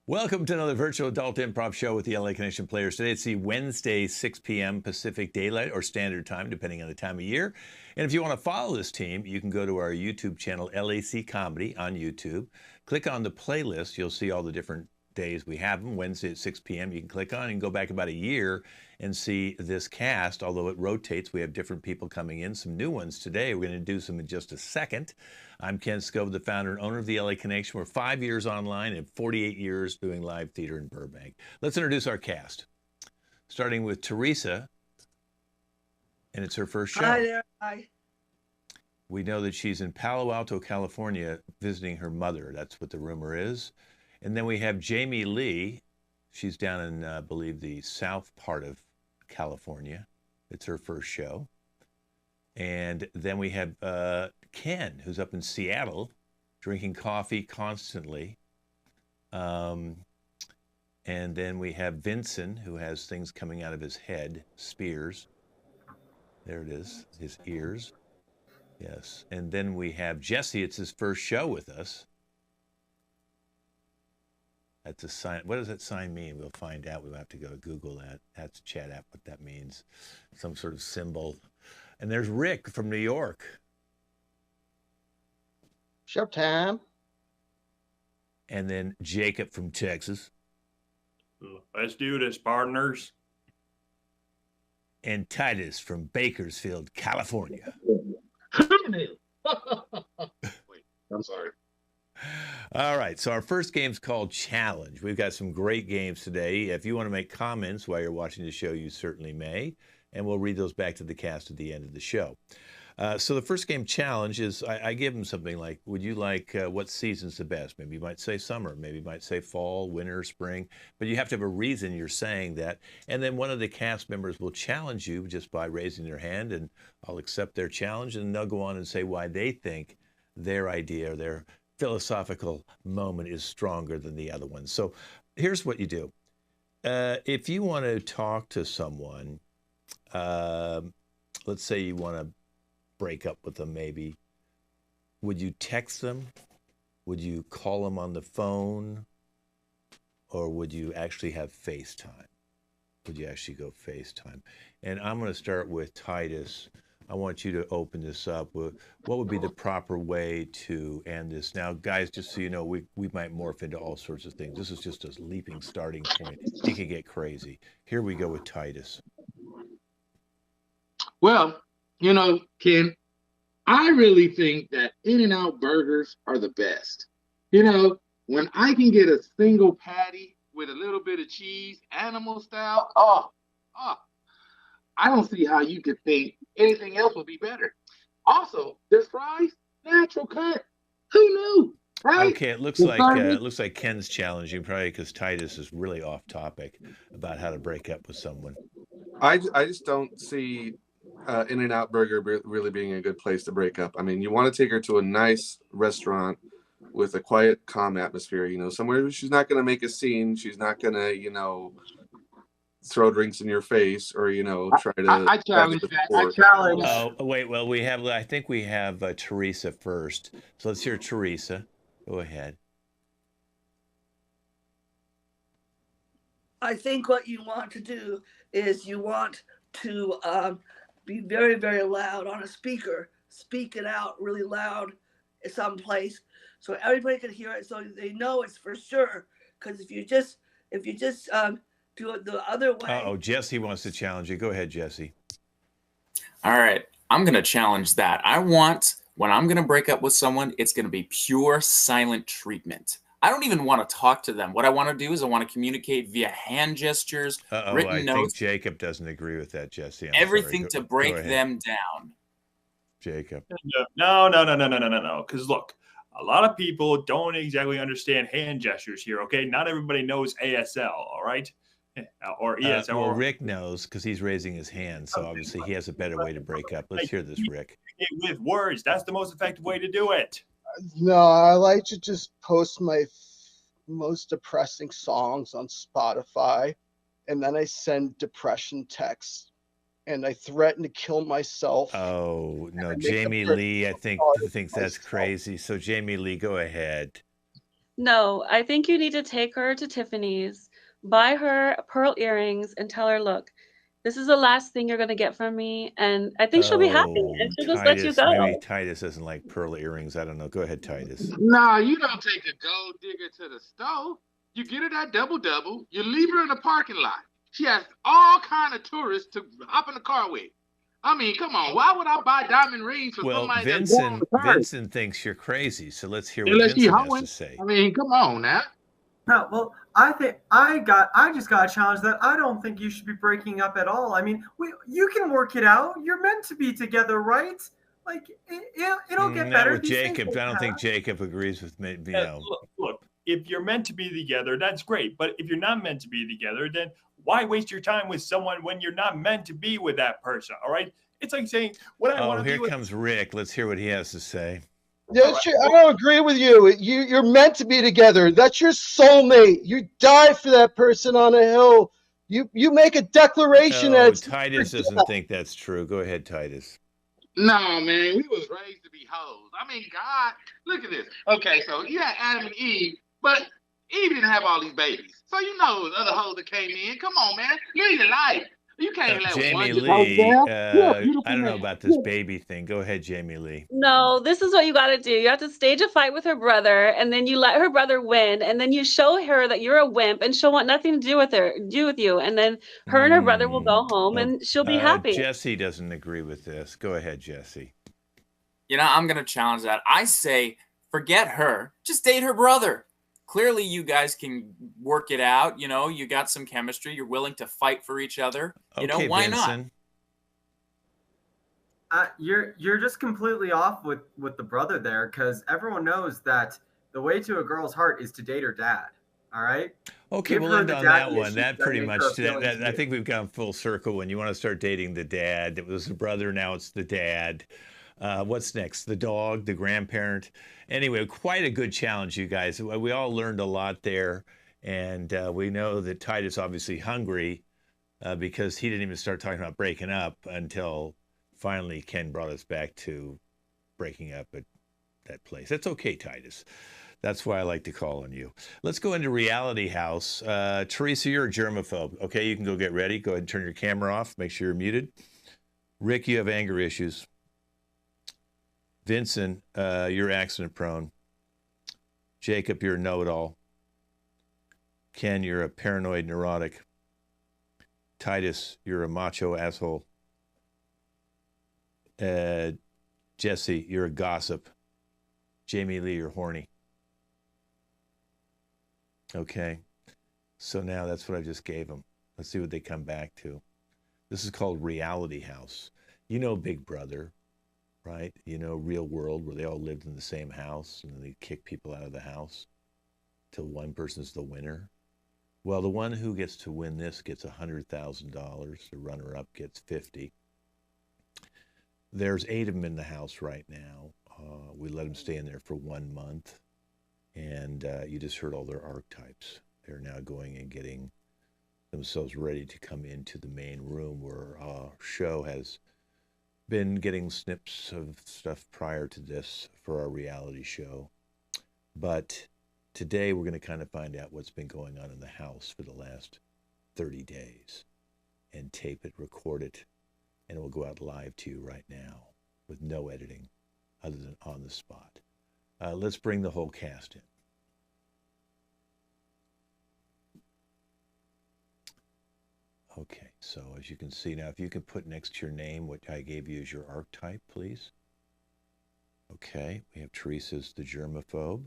Welcome to another virtual adult improv show with the LA Connection players. Today it's the Wednesday, 6 p.m. Pacific Daylight or Standard Time, depending on the time of year. And if you want to follow this team, you can go to our YouTube channel, LAC Comedy on YouTube. Click on the playlist. You'll see all the different days we have them. Wednesday at 6 p.m. You can click on and go back about a year and see this cast. Although it rotates, we have different people coming in, some new ones today. We're going to do some in just a second. I'm Ken Scove, the founder and owner of the LA Connection. We're 5 years online and 48 years doing live theater in Burbank. Let's introduce our cast, starting with Teresa, and it's her first show. Hi there. Hi. We know that she's in Palo Alto, California, visiting her mother. That's what the rumor is. And then we have Jamie Lee. She's down in, I believe, the south part of California. It's her first show. And then we have Ken, who's up in Seattle, drinking coffee constantly. And then we have Vincent, who has things coming out of his head, spears. There it is, his ears. Yes. And then we have Jesse. It's his first show with us. That's a sign. What does that sign mean? We'll find out. We'll have to go Google that. That's chat app, what that means. Some sort of symbol. And there's Rick from New York. Showtime. And then Jacob from Texas. Let's do this, partners. And Titus from Bakersfield, California. Wait, I'm sorry. All right, so our first game's called Challenge. We've got some great games today. If you want to make comments while you're watching the show, you certainly may. And we'll read those back to the cast at the end of the show. So the first game challenge is, I give them something like, would you like, what season's the best? Maybe you might say summer, maybe you might say fall, winter, spring, but you have to have a reason you're saying that. And then one of the cast members will challenge you just by raising their hand, and I'll accept their challenge, and they'll go on and say why they think their idea or their philosophical moment is stronger than the other one. So here's what you do. If you want to talk to someone, let's say you want to break up with them, maybe, would you text them? Would you call them on the phone? Or would you actually have FaceTime? Would you actually go FaceTime? And I'm going to start with Titus. I want you to open this up. What would be the proper way to end this? Now, guys, just so you know, we might morph into all sorts of things. This is just a leaping starting point. It can get crazy. Here we go with Titus. Well, you know, Ken, I really think that In-N-Out burgers are the best. You know, when I can get a single patty with a little bit of cheese, animal style, I don't see how you could think anything else would be better. Also, this fries, natural cut. Who knew? Right? Okay, it looks like Ken's challenging, probably because Titus is really off topic about how to break up with someone. I just don't see In-N-Out Burger really being a good place to break up. I mean, you want to take her to a nice restaurant with a quiet, calm atmosphere, you know, somewhere where she's not going to make a scene. She's not going to, you know, throw drinks in your face or, you know, try to. I challenge that. I challenge. Oh, wait. Well, I think we have Teresa first. So let's hear Teresa. Go ahead. I think what you want to do is you want to be very, very loud on a speaker. Speak it out really loud at some place so everybody can hear it, so they know it's for sure. Because if you just do it the other way. Oh, Jesse wants to challenge you. Go ahead, Jesse. All right, I'm going to challenge that. I want, when I'm going to break up with someone, it's going to be pure silent treatment. I don't even want to talk to them. What I want to do is I want to communicate via hand gestures, written notes. I think Jacob doesn't agree with that, Jesse. Everything to break them down. Jacob. No. Because look, a lot of people don't exactly understand hand gestures here, okay? Not everybody knows ASL, all right? Or ESL. Well, Rick knows because he's raising his hand, so obviously he has a better way to break up. Let's hear this, Rick. With words, that's the most effective way to do it. No, I like to just post my most depressing songs on Spotify, and then I send depression texts, and I threaten to kill myself. Oh, no, Jamie Lee, I think thinks that's crazy. So Jamie Lee, go ahead. No, I think you need to take her to Tiffany's, buy her pearl earrings, and tell her, look, this is the last thing you're going to get from me. And I think she'll be happy and Oh, she'll just let you Titus. Maybe go. Titus doesn't like pearl earrings. I don't know. Go ahead, Titus. Nah, you don't take a gold digger to the store. You get her that double double. You leave her in the parking lot. She has all kind of tourists to hop in the car with. I mean, come on. Why would I buy diamond rings for Well, somebody that's going on Vincent the car? Vincent thinks you're crazy. So let's hear what Unless she Vincent has to hoeing. say. I mean, come on now. No, well, I think I just got a challenge that I don't think you should be breaking up at all. I mean, you can work it out. You're meant to be together, right? Like it'll get Not better. with These things Jacob. will I don't think pass. Jacob agrees with me. Look, if you're meant to be together, that's great. But if you're not meant to be together, then why waste your time with someone when you're not meant to be with that person? All right. It's like saying, "What I want Oh, to here be with." comes Rick. Let's hear what he has to say. Yeah, I don't agree with you. You're meant to be together. That's your soulmate. You die for that person on a hill. You make a declaration that Oh, it's Titus doesn't think that's true. Go ahead, Titus. No, man, we was raised to be hoes. I mean, God, look at this. Okay, so you had Adam and Eve, but Eve didn't have all these babies. So you know other hoes that came in. Come on, man, live your life. You can't let Jamie one just Lee, You're a beautiful I don't know man. about this baby thing. Go ahead, Jamie Lee. No, this is what you got to do. You have to stage a fight with her brother, and then you let her brother win, and then you show her that you're a wimp, and she'll want nothing to do with you, and then her and her brother will go home, and she'll be happy. Jesse doesn't agree with this. Go ahead, Jesse. You know, I'm going to challenge that. I say, forget her. Just date her brother. Clearly, you guys can work it out. You know, you got some chemistry. You're willing to fight for each other. You know, why Vincent. not? You're just completely off with the brother there, because everyone knows that the way to a girl's heart is to date her dad. All right. Okay, we'll end on that one. That pretty much. I think we've gone full circle. When you want to start dating the dad, it was the brother. Now it's the dad. What's next? The dog, the grandparent. Anyway, quite a good challenge, you guys. We all learned a lot there, and we know that Titus obviously hungry because he didn't even start talking about breaking up until finally Ken brought us back to breaking up at that place. That's okay, Titus. That's why I like to call on you. Let's go into Reality House. Teresa, you're a germaphobe. Okay, you can go get ready. Go ahead and turn your camera off. Make sure you're muted. Rick, you have anger issues. Vincent, you're accident prone. Jacob, you're a know-it-all. Ken, you're a paranoid neurotic. Titus, you're a macho asshole. Jesse, you're a gossip. Jamie Lee, you're horny. Okay, so now that's what I just gave them. Let's see what they come back to. This is called Reality House. You know Big Brother, right? You know Real World, where they all lived in the same house and they kick people out of the house till one person's the winner. Well, the one who gets to win this gets $100,000. The runner-up gets $50,000. There's 8 of them in the house right now. We let them stay in there for 1 month. And you just heard all their archetypes. They're now going and getting themselves ready to come into the main room where our show has been getting snips of stuff prior to this for our reality show. But today we're going to kind of find out what's been going on in the house for the last 30 days and tape it, record it, and it will go out live to you right now with no editing other than on the spot. Let's bring the whole cast in. Okay, so as you can see now, if you can put next to your name what I gave you as your archetype, please. Okay, we have Teresa's the germaphobe.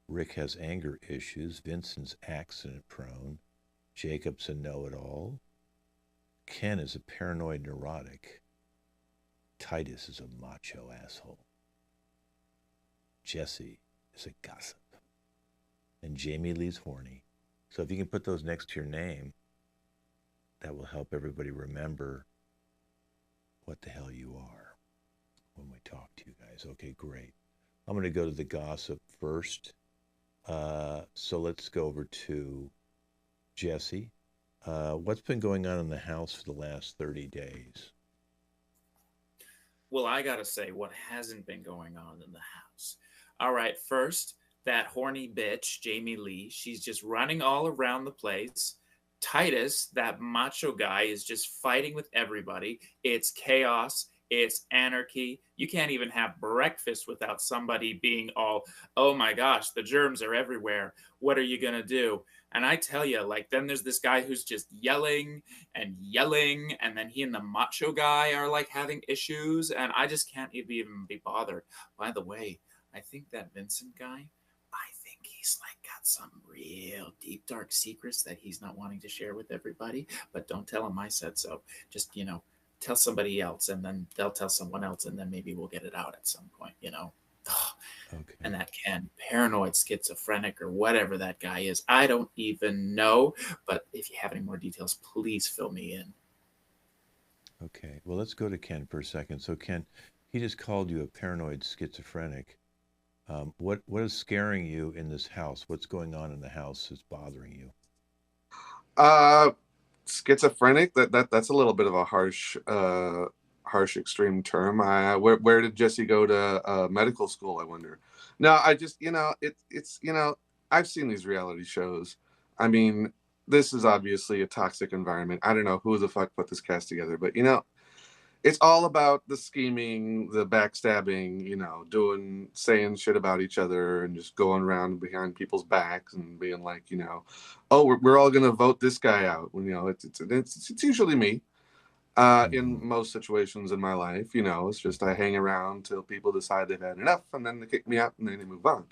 Rick has anger issues. Vincent's accident prone. Jacob's a know-it-all. Ken is a paranoid neurotic. Titus is a macho asshole. Jesse is a gossip. And Jamie Lee's horny. So if you can put those next to your name, that will help everybody remember what the hell you are when we talk to you guys. Okay, great. I'm going to go to the gossip first. So let's go over to Jesse. What's been going on in the house for the last 30 days? Well, I got to say what hasn't been going on in the house. All right, first, that horny bitch, Jamie Lee, she's just running all around the place. Titus, that macho guy, is just fighting with everybody. It's chaos. It's anarchy. You can't even have breakfast without somebody being all, oh my gosh, the germs are everywhere. What are you going to do? And I tell you, like, then there's this guy who's just yelling and yelling. And then he and the macho guy are like having issues. And I just can't even be bothered. By the way, I think that Vincent guy, I think he's like got some real deep, dark secrets that he's not wanting to share with everybody. But don't tell him I said so. Just, tell somebody else, and then they'll tell someone else, and then maybe we'll get it out at some point, Okay. And that paranoid schizophrenic or whatever that guy is, I don't even know. But if you have any more details, please fill me in. Okay. Well, let's go to Ken for a second. So, Ken, he just called you a paranoid schizophrenic. What is scaring you in this house? What's going on in the house that's bothering you? Schizophrenic. That's a little bit of a harsh extreme term. Where did Jesse go to medical school, I wonder? No, I just it's I've seen these reality shows. I mean, this is obviously a toxic environment. I don't know who the fuck put this cast together, but it's all about the scheming, the backstabbing, saying shit about each other and just going around behind people's backs and being like, oh, we're all going to vote this guy out. It's usually me in most situations in my life. It's just I hang around till people decide they've had enough and then they kick me out and then they move on.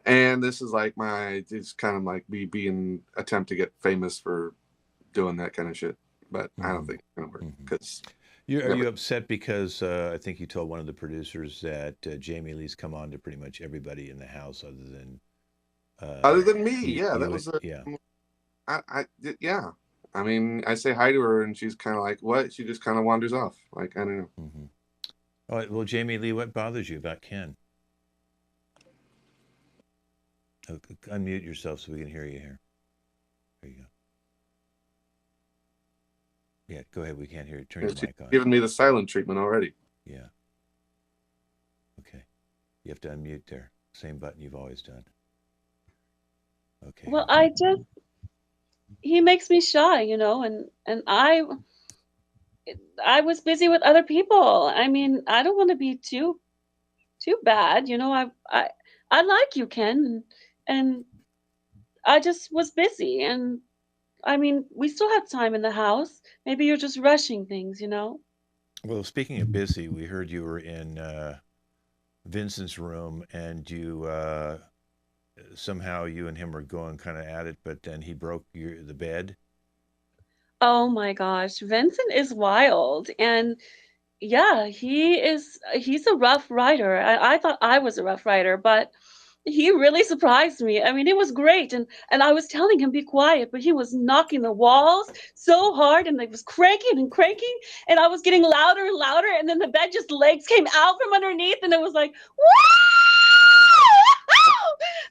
And this is like it's kind of like me being attempt to get famous for doing that kind of shit. But I don't think it's going to work because... Are you upset because I think you told one of the producers that Jamie Lee's come on to pretty much everybody in the house other than me? Yeah, that was yeah. I mean, I say hi to her and she's kind of like, what? She just kind of wanders off. Like, I don't know. Mm-hmm. All right, well, Jamie Lee, what bothers you about Ken? Unmute yourself so we can hear you here. There you go. Yeah, go ahead. We can't hear you. Turn your mic on. Giving me the silent treatment already. Yeah. Okay. You have to unmute there. Same button you've always done. Okay. Well, he makes me shy, and I was busy with other people. I mean, I don't want to be too bad, I like you, Ken, and I just was busy, and I mean, we still have time in the house. Maybe you're just rushing things, Well, speaking of busy, we heard you were in Vincent's room, and you somehow you and him were going kind of at it, but then he broke the bed. Oh my gosh, Vincent is wild, and yeah, he's a rough rider. I thought I was a rough rider, but he really surprised me. I mean, it was great. And I was telling him, be quiet, but he was knocking the walls so hard and it was cranking and cranking. And I was getting louder and louder. And then the bed legs came out from underneath and it was like, woo!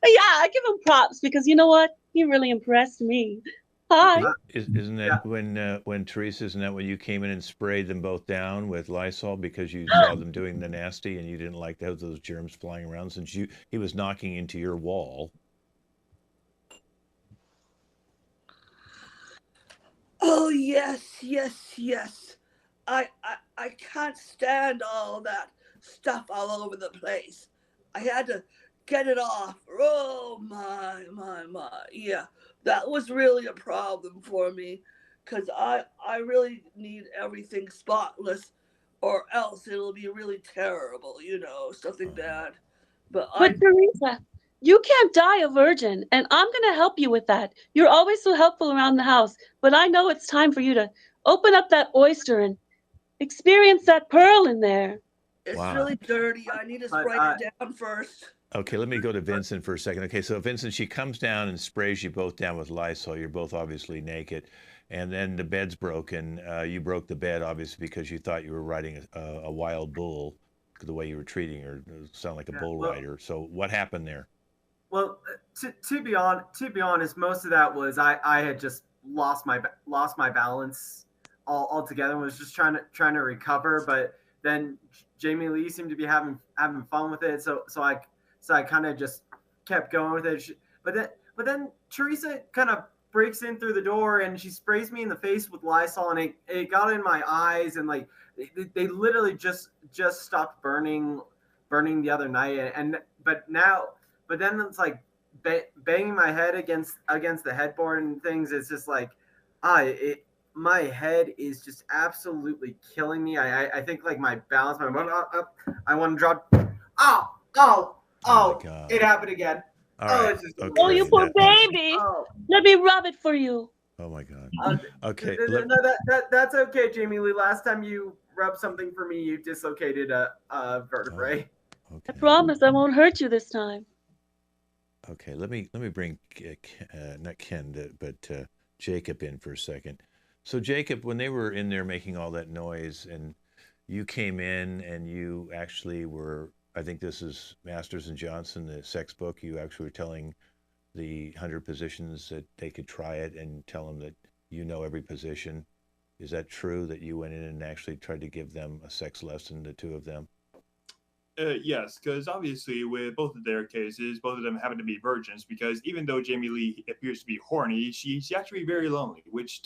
Yeah, I give him props because you know what? He really impressed me. Hi. Isn't that when Teresa, isn't that when you came in and sprayed them both down with Lysol because you saw them doing the nasty and you didn't like those germs flying around since he was knocking into your wall? Oh yes. I can't stand all that stuff all over the place. I had to get it off. Oh my. Yeah, that was really a problem for me because I really need everything spotless or else it'll be really terrible, something bad. But Teresa, you can't die a virgin, and I'm going to help you with that. You're always so helpful around the house, but I know it's time for you to open up that oyster and experience that pearl in there. It's really dirty. I need to spray it down first. Okay, let me go to Vincent for a second. Okay, so Vincent, she comes down and sprays you both down with Lysol. You're both obviously naked. And then the bed's broken. You broke the bed, obviously, because you thought you were riding a wild bull, the way you were treating her. It sounded like a bull rider. So what happened there? Well, to be honest, most of that was I had just lost my balance altogether and was just trying to recover. But then Jamie Lee seemed to be having fun with it. So I kind of just kept going with it. But then Teresa kind of breaks in through the door and she sprays me in the face with Lysol, and it got in my eyes, and like they literally just stopped burning the other night. But then it's like banging my head against the headboard and things. It's just like my head is just absolutely killing me. I think like my balance, I want to drop. Oh, God. it happened again. All right. It's just Okay. Oh, you poor baby. Oh. Let me rub it for you. Oh my God. Uh, Okay. No, that's okay, Jamie Lee. Last time you rubbed something for me, you dislocated a vertebrae. Okay. I promise I won't hurt you this time. Okay. Let me bring not Ken but Jacob in for a second. So Jacob, when they were in there making all that noise, and you came in and you actually were, I think this is Masters and Johnson, the sex book. You actually were telling the 100 positions that they could try it and tell them that you know every position. Is that true that you went in and actually tried to give them a sex lesson, the two of them? Yes, because obviously with both of their cases, both of them happen to be virgins, because even though Jamie Lee appears to be horny, she's actually very lonely, which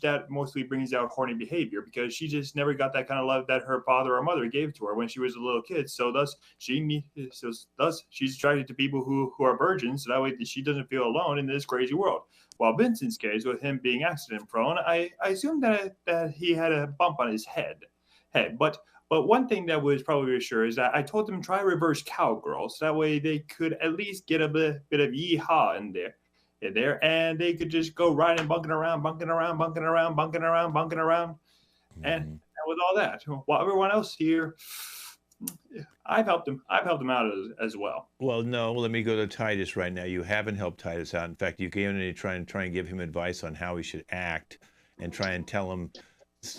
that mostly brings out horny behavior, because she just never got that kind of love that her father or mother gave to her when she was a little kid. So thus she's attracted to people who are virgins, so that way she doesn't feel alone in this crazy world. While Vincent's case, with him being accident prone, I assume that he had a bump on his head. But one thing that was probably reassuring is that I told them try reverse cowgirl, so that way they could at least get a bit of yeehaw in there, and they could just go riding, bunking around, and with all that, while everyone else here, I've helped them out as well. Well, no, let me go to Titus right now. You haven't helped Titus out. In fact, you came in and try and give him advice on how he should act, and try and tell him,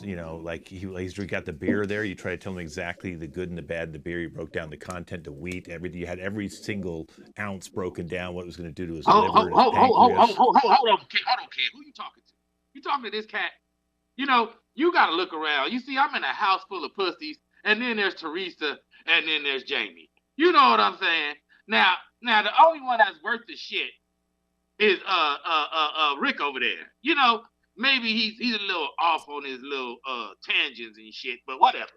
you know, like he's got the beer there. You try to tell him exactly the good and the bad in the beer. You broke down the content, the wheat, everything. You had every single ounce broken down, what it was going to do to his liver and his pancreas. Hold on, kid. Who you talking to? You talking to this cat? You know, you got to look around. You see, I'm in a house full of pussies, and then there's Teresa, and then there's Jamie. You know what I'm saying? Now, the only one that's worth the shit is Rick over there. You know, maybe he's a little off on his little tangents and shit, but whatever.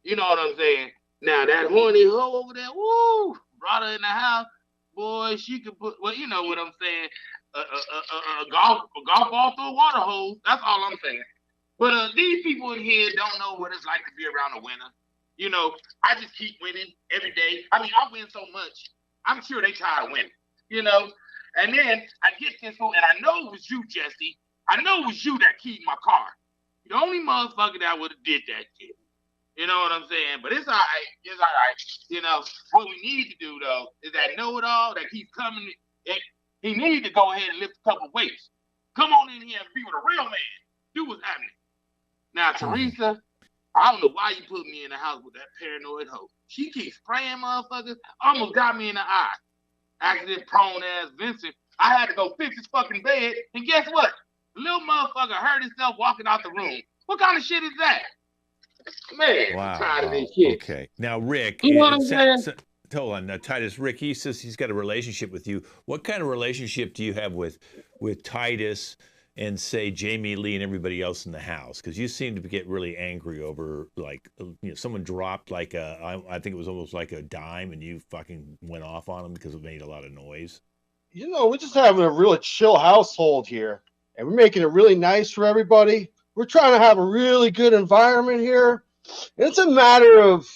You know what I'm saying? Now that horny hoe over there, woo, brought her in the house, boy, she could put, well, you know what I'm saying, a golf ball through a water hose. That's all I'm saying. But these people in here don't know what it's like to be around a winner. You know, I just keep winning every day. I mean, I win so much. I'm sure they tired of winning. You know, and then I get this one, and I know it was you, Jesse. I know it was you that keyed my car. The only motherfucker that would have did that shit. You know what I'm saying? But it's all right. It's all right. You know, what we need to do, though, is that know-it-all that keeps coming. He needs to go ahead and lift a couple weights. Come on in here and be with a real man. Do what's happening. Now, Teresa, I don't know why you put me in the house with that paranoid hoe. She keeps spraying motherfuckers. Almost got me in the eye. Accident-prone ass Vincent. I had to go fix his fucking bed. And guess what? The little motherfucker hurt himself walking out the room. What kind of shit is that? Man, Wow. I'm tired of this shit. Okay. Now, Rick, You know what I'm saying? hold on. Now, Titus, Rick, he says he's got a relationship with you. What kind of relationship do you have with Titus and, say, Jamie Lee and everybody else in the house? Because you seem to get really angry over, like, you know, someone dropped like I think it was almost like a dime, and you fucking went off on them because it made a lot of noise. You know, we're just having a really chill household here, and we're making it really nice for everybody. We're trying to have a really good environment here. And it's a matter of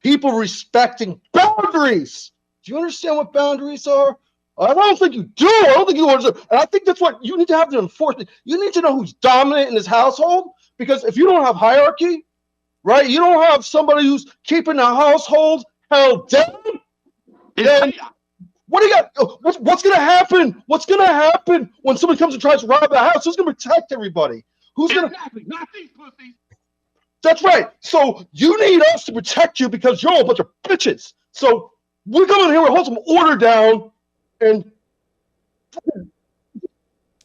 people respecting boundaries. Do you understand what boundaries are? I don't think you do. I don't think you understand. And I think that's what you need to have to enforce. You need to know who's dominant in this household, because if you don't have hierarchy, right, you don't have somebody who's keeping the household held down, then what do you got? What's going to happen? What's going to happen when somebody comes and tries to rob the house? Who's going to protect everybody? Who's going to? Not these pussies. That's right. So you need us to protect you because you're a bunch of bitches. So we're coming here and hold some order down. And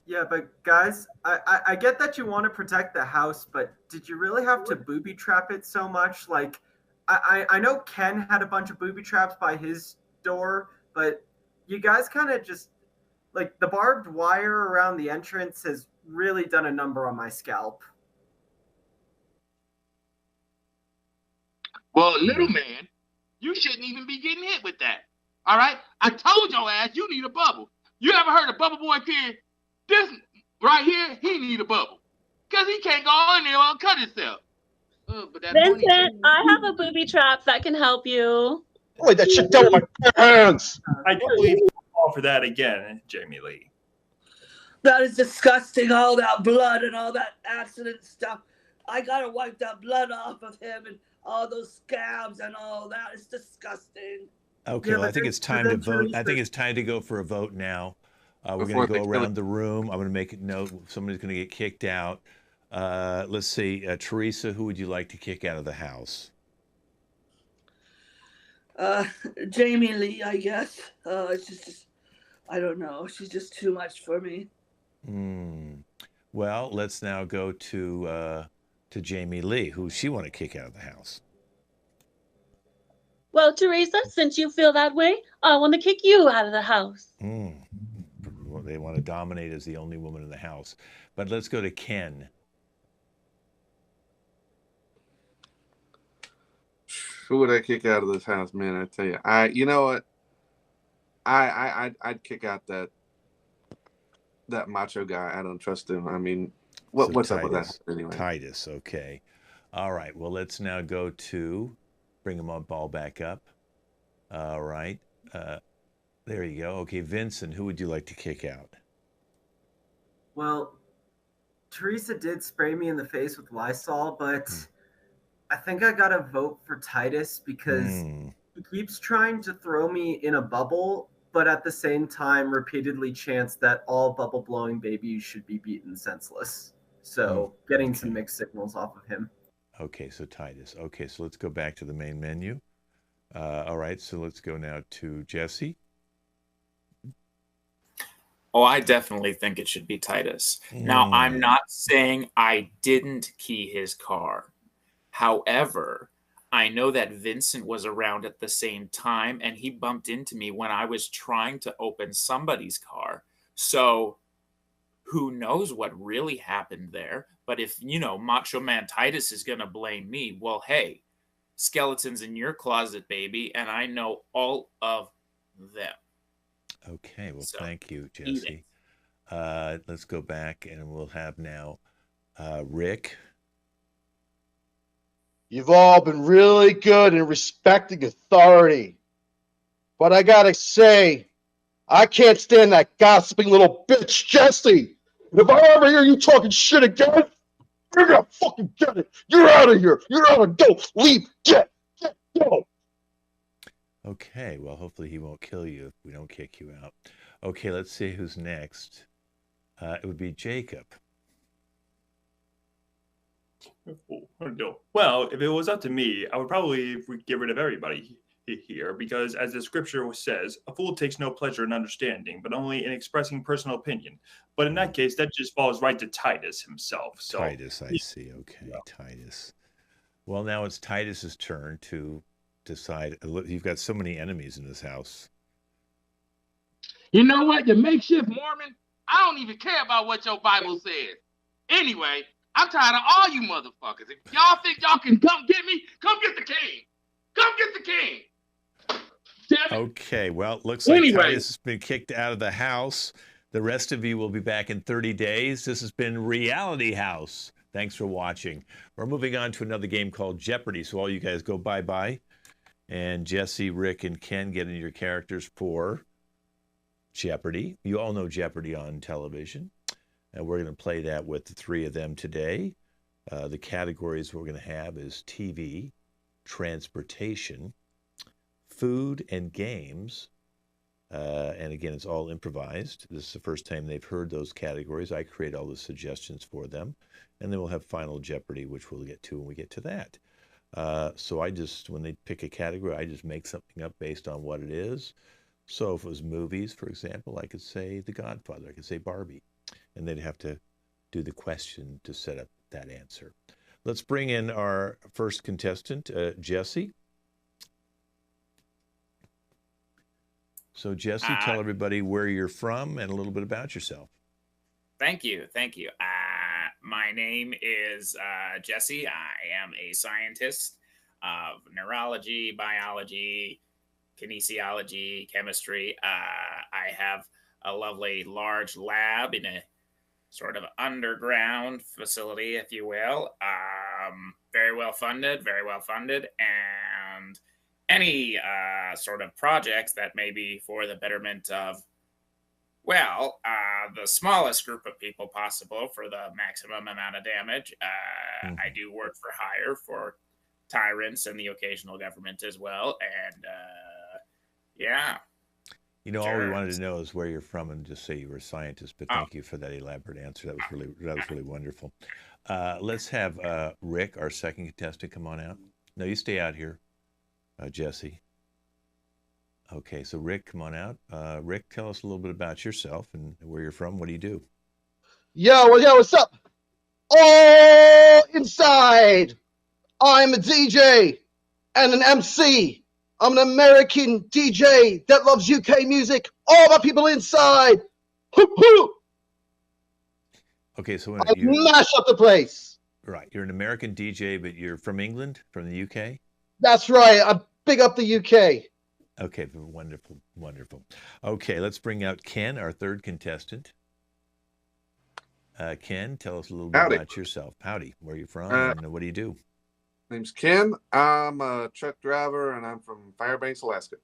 yeah, but guys, I get that you want to protect the house, but did you really have to booby trap it so much? Like, I know Ken had a bunch of booby traps by his door, but you guys kind of just like the barbed wire around the entrance has really done a number on my scalp. Well, little man, you shouldn't even be getting hit with that. All right? I told your ass you need a bubble. You ever heard of Bubble Boy Kid? This right here, he need a bubble. Because he can't go in there and cut himself. But that Vincent, I have a booby trap that can help you. Wait, that shit down with my hands. I don't believe you fall for that again, Jamie Lee. That is disgusting. All that blood and all that accident stuff. I gotta wipe that blood off of him and all those scabs and all that. It's disgusting. Okay, well, I think it's time to vote. I think it's time to go for a vote now. We're going to go around the room. I'm going to make a note. Somebody's going to get kicked out. Let's see. Teresa, who would you like to kick out of the house? Jamie Lee, I guess. It's just, I don't know. She's just too much for me. Well, let's now go to Jamie Lee. Who she want to kick out of the house? Well, Teresa, since you feel that way, I want to kick you out of the house. Well, they want to dominate as the only woman in the house. But let's go to Ken. Who would I kick out of this house, man? I tell you, you know what? I'd kick out that macho guy. I don't trust him. I mean, what's up with that anyway? Titus, okay. All right. Well, let's now go to bring him all back up. All right. There you go. Okay, Vincent, who would you like to kick out? Well, Teresa did spray me in the face with Lysol, but I think I gotta vote for Titus because he keeps trying to throw me in a bubble, but at the same time repeatedly chants that all bubble blowing babies should be beaten senseless. So getting some mixed signals off of him. Okay, so Titus. Okay, so let's go back to the main menu. All right, so let's go now to Jesse. Oh, I definitely think it should be Titus. Now, I'm not saying I didn't key his car. However, I know that Vincent was around at the same time, and he bumped into me when I was trying to open somebody's car. So who knows what really happened there? But if, Macho Man Titus is going to blame me, well, hey, skeletons in your closet, baby, and I know all of them. Okay, well, thank you, Jesse. Let's go back, and we'll have now Rick. You've all been really good in respecting authority. But I gotta say, I can't stand that gossiping little bitch, Jesse. And if I ever hear you talking shit again, you're gonna fucking get it. You're out of here. You're out of go. Leave. Get. Go. Okay, well, hopefully he won't kill you if we don't kick you out. Okay, let's see who's next. It would be Jacob. Well, if it was up to me, I would probably get rid of everybody here, because as the scripture says, a fool takes no pleasure in understanding, but only in expressing personal opinion. But in that case, that just falls right to Titus himself. So Titus, I see. Okay, yeah. Titus. Well, now it's Titus's turn to decide. You've got so many enemies in this house. You know what? The makeshift Mormon, I don't even care about what your Bible says. Anyway, I'm tired of all you motherfuckers. If y'all think y'all can come get me, come get the king. Come get the king. Okay, well, looks like Titus has been kicked out of the house. The rest of you will be back in 30 days. This has been Reality House. Thanks for watching. We're moving on to another game called Jeopardy. So all you guys go bye-bye. And Jesse, Rick, and Ken get in your characters for Jeopardy. You all know Jeopardy on television. And we're going to play that with the three of them today. The categories we're going to have is TV, transportation, food, and games. And again, it's all improvised. This is the first time they've heard those categories. I create all the suggestions for them. And then we'll have Final Jeopardy, which we'll get to when we get to that. So when they pick a category, I just make something up based on what it is. So if it was movies, for example, I could say The Godfather. I could say Barbie. And they'd have to do the question to set up that answer. Let's bring in our first contestant, Jesse. So, Jesse, tell everybody where you're from and a little bit about yourself. Thank you. My name is Jesse. I am a scientist of neurology, biology, kinesiology, chemistry. I have a lovely large lab in a sort of underground facility, if you will. Very well funded, and any sort of projects that may be for the betterment of, well, the smallest group of people possible for the maximum amount of damage. I do work for hire for tyrants and the occasional government as well. And yeah. You know, all we wanted to know is where you're from and just say you were a scientist, but thank you for that elaborate answer. That was really wonderful. Let's have Rick, our second contestant, come on out. No, you stay out here, Jesse. Okay, so Rick, come on out. Rick, tell us a little bit about yourself and where you're from. What do you do? Yo, what's up? All inside. I'm a DJ and an MC. I'm an American DJ that loves UK music. All my people inside. Hoop, hoop. Okay, so I mash up the place. Right, you're an American DJ, but you're from England, from the UK? That's right. I big up the UK. Okay, wonderful. Okay, let's bring out Ken, our third contestant. Ken, tell us a little bit about yourself. Howdy, where are you from and what do you do? Name's Ken. I'm a truck driver, and I'm from Fairbanks, Alaska.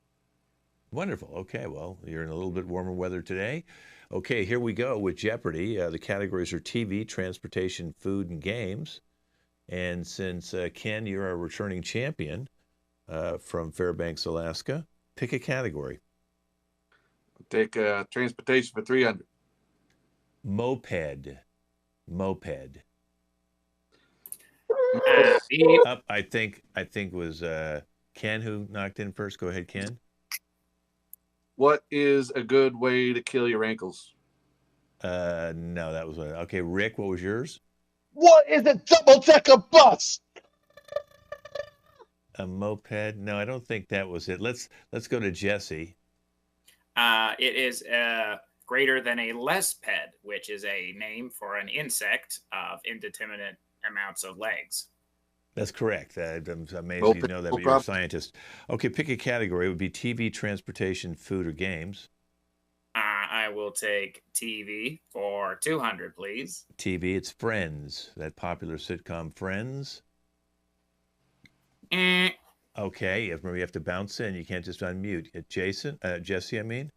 Wonderful. Okay, well, you're in a little bit warmer weather today. Okay, here we go with Jeopardy. The categories are TV, transportation, food, and games. And since, Ken, you're our returning champion from Fairbanks, Alaska, pick a category. I'll take transportation for 300. Moped. I think was Ken who knocked in first. Go ahead, Ken. What is a good way to kill your ankles? No, that was okay. Rick, what was yours? What is a double-decker bus? A moped? No, I don't think that was it. Let's go to Jesse. It is greater than a lesped, which is a name for an insect of indeterminate amounts of legs. That's correct. I'm amazed you know that, but you're a scientist. Okay, pick a category. It would be TV, transportation, food, or games. I will take TV for 200, please. TV, it's Friends, that popular sitcom Friends. Okay, remember you have to bounce in. You can't just unmute. Jesse, I mean.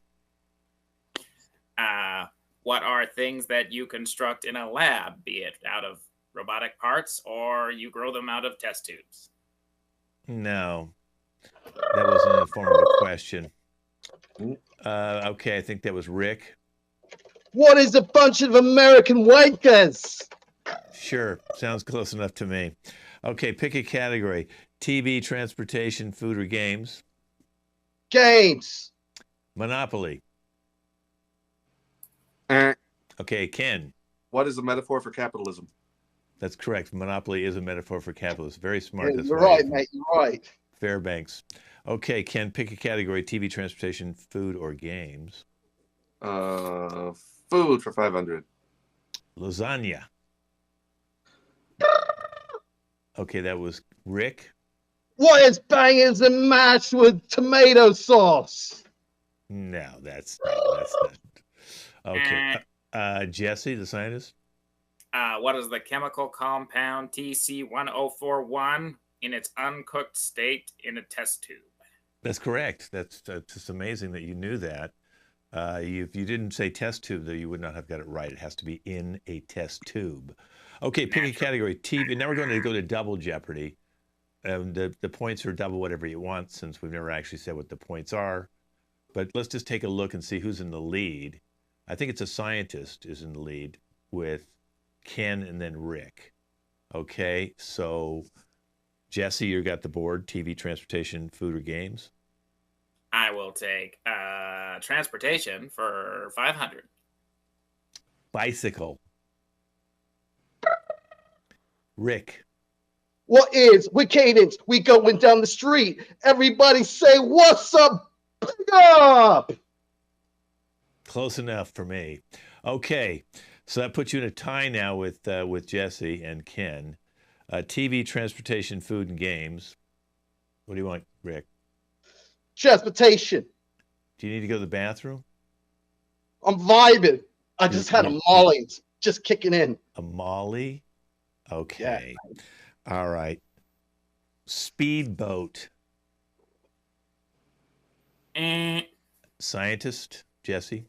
What are things that you construct in a lab, be it out of robotic parts or you grow them out of test tubes? No, that wasn't in the form of a question. Okay, I think that was Rick. What is a bunch of American wankers? Sure, sounds close enough to me. Okay, pick a category. TV, transportation, food, or games? Games. Monopoly. Okay, Ken. What is a metaphor for capitalism? That's correct. Monopoly is a metaphor for capitalism. Very smart. Yeah, you're right, mate. You're right. Fairbanks. Okay, Ken, pick a category. TV, transportation, food, or games? Food for 500. Lasagna. Okay, that was Rick. What is bangers and mash with tomato sauce? No, that's not. Okay. Jesse, the scientist. What is the chemical compound TC1041 in its uncooked state in a test tube? That's correct. That's just amazing that you knew that. If you didn't say test tube, though, you would not have got it right. It has to be in a test tube. Okay, pick a category. TV. Now we're going to go to double Jeopardy. The points are double whatever you want, since we've never actually said what the points are. But let's just take a look and see who's in the lead. I think it's a scientist is in the lead with Ken and then Rick. Okay, so Jesse, you got the board. TV, transportation, food, or games? I will take transportation for 500. Bicycle. Rick. What is? We're cadence. We going down the street. Everybody say, what's up? Pick up! Close enough for me. Okay, so that puts you in a tie now with Jesse and Ken. TV, transportation, food, and games. What do you want, Rick? Transportation. Do you need to go to the bathroom? I'm vibing. I just had a Molly. It's just kicking in. A Molly? Okay. Yeah. All right. Speedboat. Scientist, Jesse?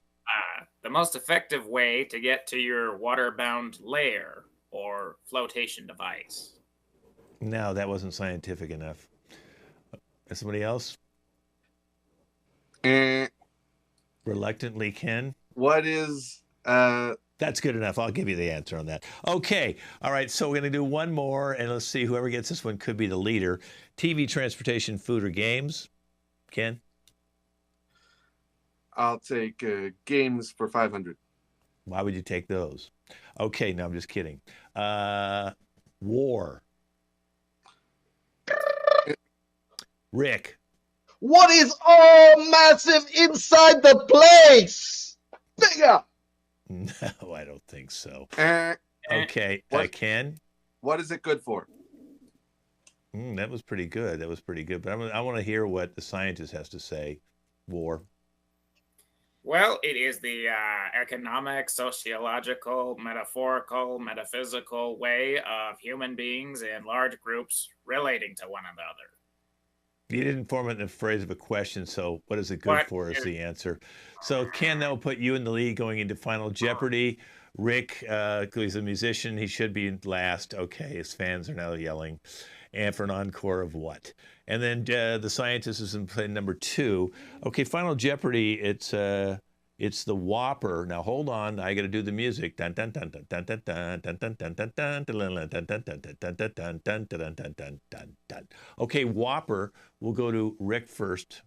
The most effective way to get to your water-bound lair or flotation device. No, that wasn't scientific enough. Somebody else? Reluctantly, Ken? What is... That's good enough. I'll give you the answer on that. Okay. All right. So we're going to do one more, and let's see. Whoever gets this one could be the leader. TV, transportation, food, or games? Ken? I'll take games for 500. Why would you take those? Okay. No, I'm just kidding. War. Rick? What is all massive inside the place? Bigger. No, I don't think so. Okay, Ken? What is it good for? That was pretty good. That was pretty good. But I want to hear what the scientist has to say. War. Well, it is the economic, sociological, metaphorical, metaphysical way of human beings in large groups relating to one another. You didn't form it in the phrase of a question, so what is it good for is the answer. So Ken, that will put you in the lead going into Final Jeopardy. Rick, he's a musician, he should be last. Okay, his fans are now yelling. And for an encore of what? And then the scientist is in play number 2. Okay, Final Jeopardy, it's the Whopper. Now hold on, I got to do the music. Dun dun dun dun dun dun dun dun dun dun dun dun dun dun dun dun dun dun dun dun. Okay, Whopper. We'll go to Rick first.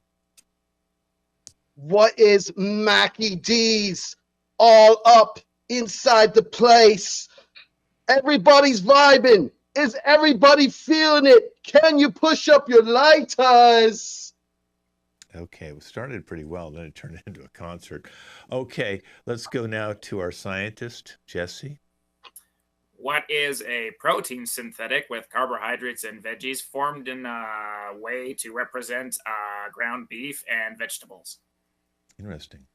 What is Mackie D's all up inside the place? Everybody's vibing. Is everybody feeling it? Can you push up your lighters? Okay, we started pretty well, then it turned into a concert. Okay, let's go now to our scientist, Jesse. What is a protein synthetic with carbohydrates and veggies formed in a way to represent ground beef and vegetables? Interesting.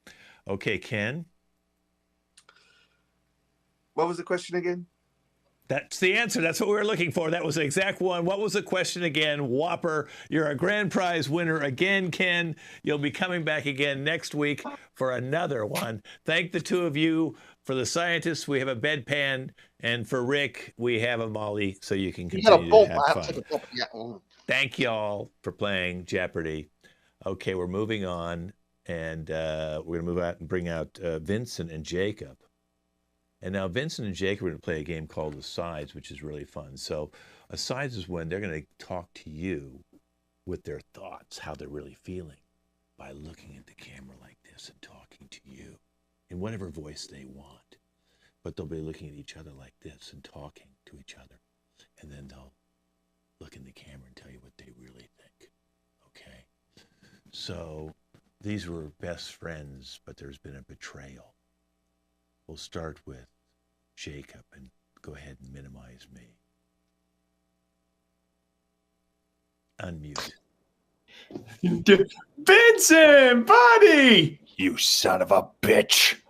Okay, Ken? What was the question again? That's the answer. That's what we were looking for. That was the exact one. What was the question again? Whopper, you're a grand prize winner again, Ken. You'll be coming back again next week for another one. Thank the two of you. For the scientists, we have a bedpan. And for Rick, we have a Molly, so you can continue to have fun. Thank you all for playing Jeopardy. Okay, we're moving on. And we're going to move out and bring out Vincent and Jacob. And now Vincent and Jacob are going to play a game called Asides, which is really fun. So Asides is when they're going to talk to you with their thoughts, how they're really feeling, by looking at the camera like this and talking to you in whatever voice they want. But they'll be looking at each other like this and talking to each other. And then they'll look in the camera and tell you what they really think. Okay? So these were best friends, but there's been a betrayal. We'll start with Jacob, and go ahead and minimize me. Unmute. Vincent, buddy! You son of a bitch.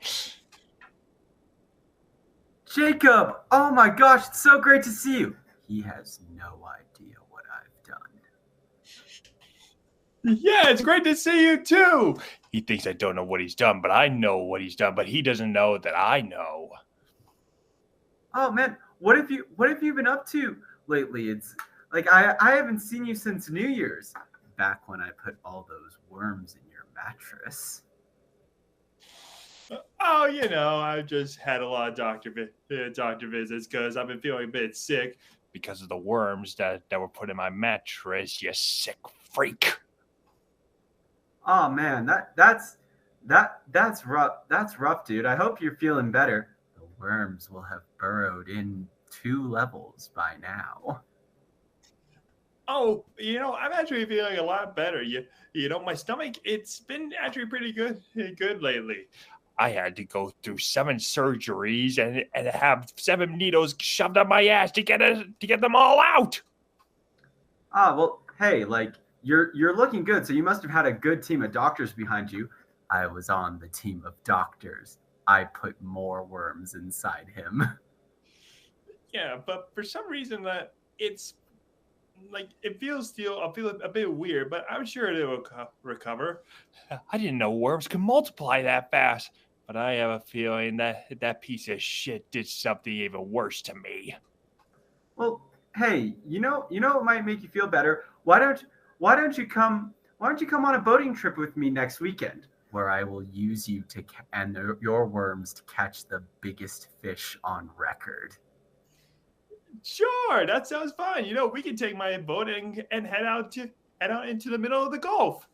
Jacob, oh my gosh, it's so great to see you. He has no idea what I've done. Yeah, it's great to see you too. He thinks I don't know what he's done, but I know what he's done, but he doesn't know that I know. Oh man, what have you been up to lately? It's like I haven't seen you since New Year's, back when I put all those worms in your mattress. Oh, you know, I've just had a lot of doctor visits because I've been feeling a bit sick because of the worms that were put in my mattress, you sick freak. Oh man, that's rough. That's rough, dude. I hope you're feeling better. The worms will have burrowed in 2 levels by now. Oh, you know, I'm actually feeling a lot better. You know, my stomach, it's been actually pretty good lately. I had to go through 7 surgeries and have 7 needles shoved up my ass to get them all out. Ah, well, hey, like you're looking good, so you must have had a good team of doctors behind you. I was on the team of doctors. I put more worms inside him. Yeah, but for some reason that it's like it feels still I feel a bit weird, but I'm sure it will recover. I didn't know worms could multiply that fast, but I have a feeling that that piece of shit did something even worse to me. Well, hey, what might make you feel better? Why don't you come on a boating trip with me next weekend, where I will use you and your worms to catch the biggest fish on record. Sure, that sounds fine. We can take my boat and head out into the middle of the Gulf.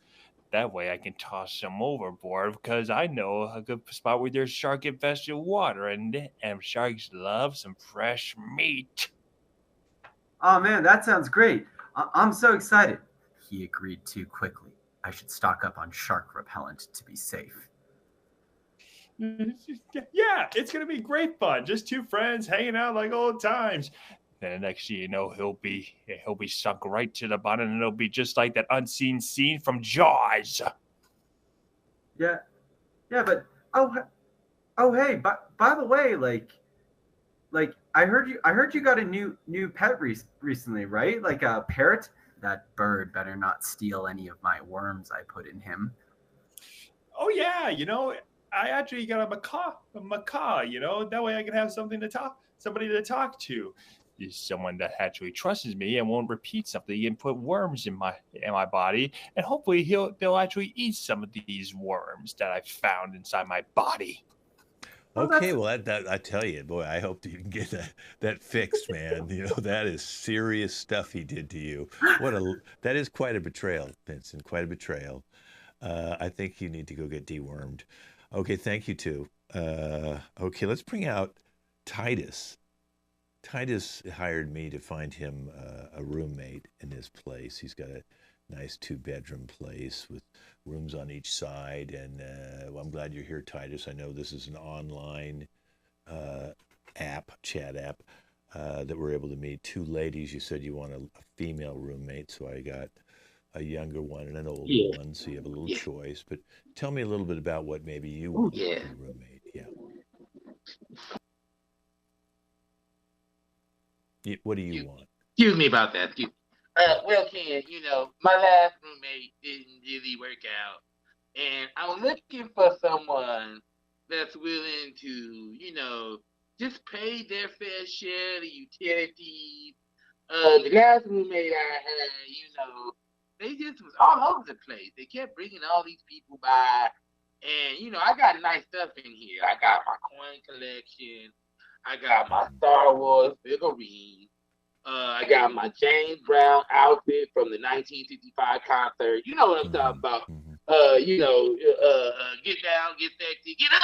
That way I can toss some overboard because I know a good spot where there's shark infested water and sharks love some fresh meat. Oh man, that sounds great. I'm so excited. He agreed too quickly. I should stock up on shark repellent to be safe. Yeah, it's gonna be great fun. Just 2 friends hanging out like old times. Then the next thing you know, he'll be sunk right to the bottom, and it'll be just like that unseen scene from Jaws. Yeah, yeah, but oh hey, by the way, like I heard you got a new pet recently, right? Like a parrot. That bird better not steal any of my worms I put in him. Oh yeah, I actually got a macaw. That way I can have somebody to talk to. Is someone that actually trusts me and won't repeat something and put worms in my body, and hopefully they'll actually eat some of these worms that I found inside my body. Okay, well, that I tell you, boy, I hope you can get that fixed, man. That is serious stuff he did to you. That is quite a betrayal, Vincent. Quite a betrayal. I think you need to go get dewormed. Okay, thank you too. Okay, let's bring out Titus. Titus hired me to find him a roommate in his place. He's got a nice 2-bedroom place with rooms on each side. And well, I'm glad you're here, Titus. I know this is an online chat app, that we're able to meet 2 ladies. You said you want a female roommate, so I got a younger one and an older one, so you have a little choice. But tell me a little bit about what maybe you want in a roommate. Yeah. What do you want? Excuse me about that. Well, Ken, my last roommate didn't really work out, and I'm looking for someone that's willing to, just pay their fair share of the utilities. The last roommate I had, they just was all over the place. They kept bringing all these people by, and I got nice stuff in here. I got my coin collection. I got my Star Wars figurine. I got my James Brown outfit from the 1965 concert. You know what I'm talking about. Get down, get sexy, get up.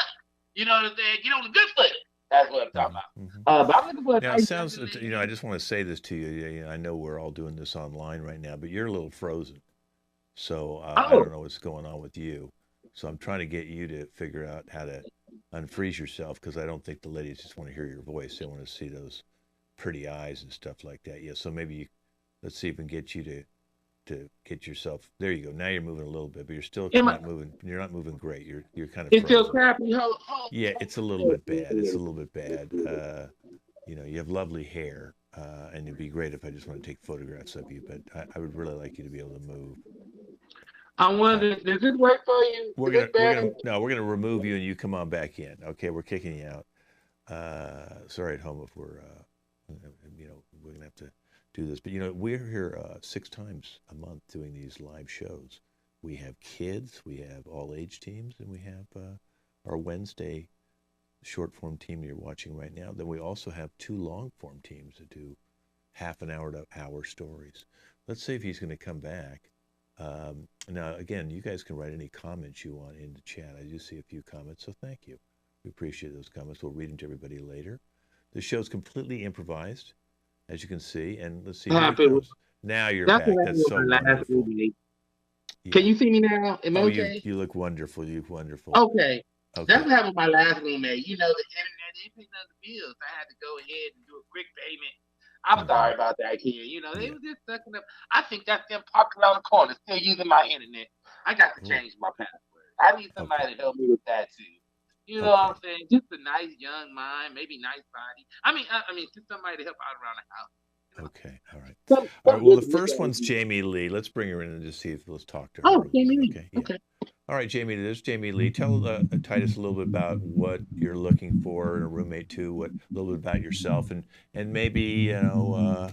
You know what I'm saying? Get on the good foot. That's what I'm talking about. But I'm looking for a Now, it nice sounds, I just want to say this to you. I know we're all doing this online right now, but you're a little frozen. So I don't know what's going on with you. So I'm trying to get you to figure out how to unfreeze yourself, because I don't think the ladies just want to hear your voice. They want to see those pretty eyes and stuff like that. Yeah, so maybe let's see if we can get you to get yourself. There you go. Now you're moving a little bit, but you're still not moving. You're not moving great. You're kind of. It feels crappy. Yeah, it's a little bit bad. It's a little bit bad. You have lovely hair, and it'd be great if I just want to take photographs of you. But I would really like you to be able to move. I wonder, does this work for you? We're gonna remove you and you come on back in. Okay, we're kicking you out. Sorry at home if we're we're gonna have to do this. But we're here 6 times a month doing these live shows. We have kids, we have all age teams, and we have our Wednesday short form team you're watching right now. Then we also have 2 long form teams that do half an hour to hour stories. Let's see if he's going to come back. Now, again, you guys can write any comments you want in the chat. I do see a few comments, so thank you. We appreciate those comments. We'll read them to everybody later. The show's completely improvised, as you can see. And let's see. Now you're back. That's so wonderful. Can you see me now? Am I okay? You look wonderful. You look wonderful. Okay. Okay. That's what happened with my last roommate. You know, the internet didn't pay none of the bills. I had to go ahead and do a quick payment. I'm sorry about that, kid. You know, they was just sucking up. I think that's them parked around the corner still using my internet. I got to change my password. I need somebody to help me with that too. You know what I'm saying? Just a nice young mind, maybe nice body. I mean, just somebody to help out around the house. Okay, all right. All right. Well, the first one's Jamie Lee. Let's bring her in and just see if let's talk to her. Oh, Jamie Lee. Okay. Yeah. Okay. All right, Jamie. This is Jamie Lee. Tell Titus a little bit about what you're looking for in a roommate too. What a little bit about yourself, and maybe why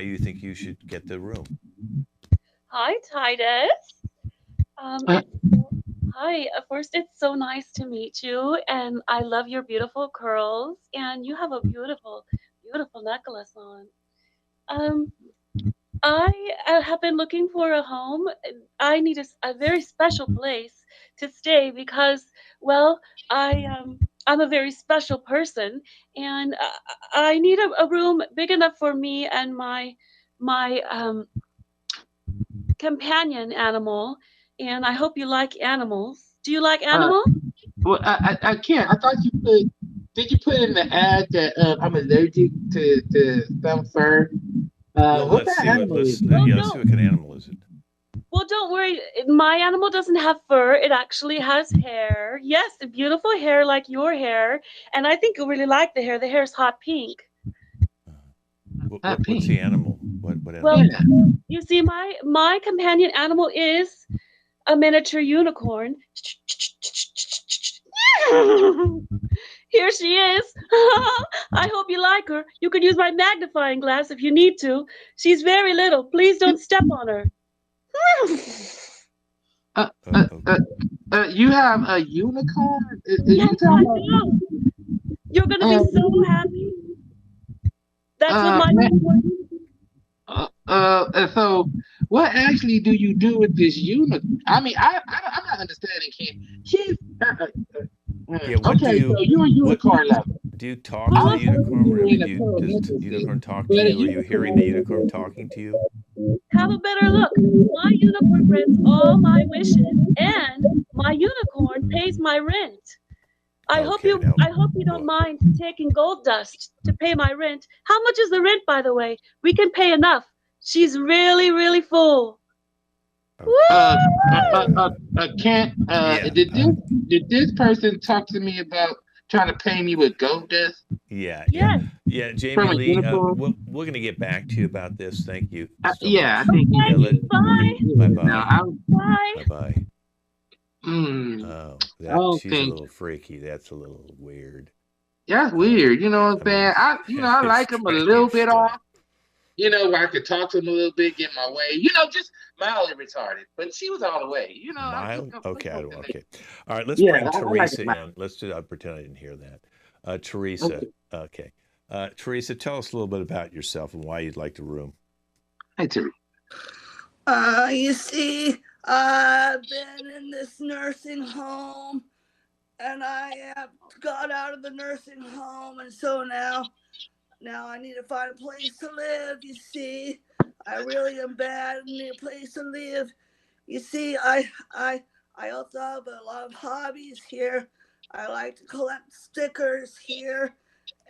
you think you should get the room. Hi, Titus. Hi. First, it's so nice to meet you, and I love your beautiful curls, and you have a beautiful, beautiful necklace on. I have been looking for a home. I need a very special place to stay because, well, I'm a very special person, and I need a room big enough for me and my companion animal. And I hope you like animals. Do you like animals? Well, I can't. I thought you put. Did you put in the ad that I'm allergic to some fur? What let's kind of animal is it? Let's see what kind of animal is it. Well, don't worry. My animal doesn't have fur. It actually has hair. Yes, beautiful hair like your hair. And I think you'll really like the hair. The hair is hot pink. What's the animal? What animal? Well, you see, my companion animal is a miniature unicorn. Here she is. I hope you like her. You could use my magnifying glass if you need to. She's very little. Please don't step on her. You have a unicorn? Yes, I do. You're going to be so happy. That's what my so what actually do you do with this unicorn? I mean, I'm not understanding, Ken. She's okay, so you're a unicorn lover. Do you talk to the unicorn, or does the unicorn talk to you? Are you hearing the unicorn talking to you? Have a better look. My unicorn grants all my wishes, and my unicorn pays my rent. I hope you don't mind taking gold dust to pay my rent. How much is the rent, by the way? We can pay enough. She's really, really full. Did this person talk to me about trying to pay me with gold dust? Yeah, Jamie Lee, we're going to get back to you about this. Thank you. I think bye. Bye. She's a little freaky. That's a little weird. That's weird. You know what I'm saying? I like him a little bit off. You know, where I could talk to him a little bit, get my way. You know, just mildly retarded. But she was all the way. You know. Mild? Okay. All right, let's bring Teresa in. Let's pretend I didn't hear that. Teresa. Okay. Teresa, tell us a little bit about yourself and why you'd like the room. Hi, Teresa. You see, I've been in this nursing home, and I have got out of the nursing home, and so now I need to find a place to live. You see, I really am bad and need a place to live. You see, I also have a lot of hobbies here. I like to collect stickers here,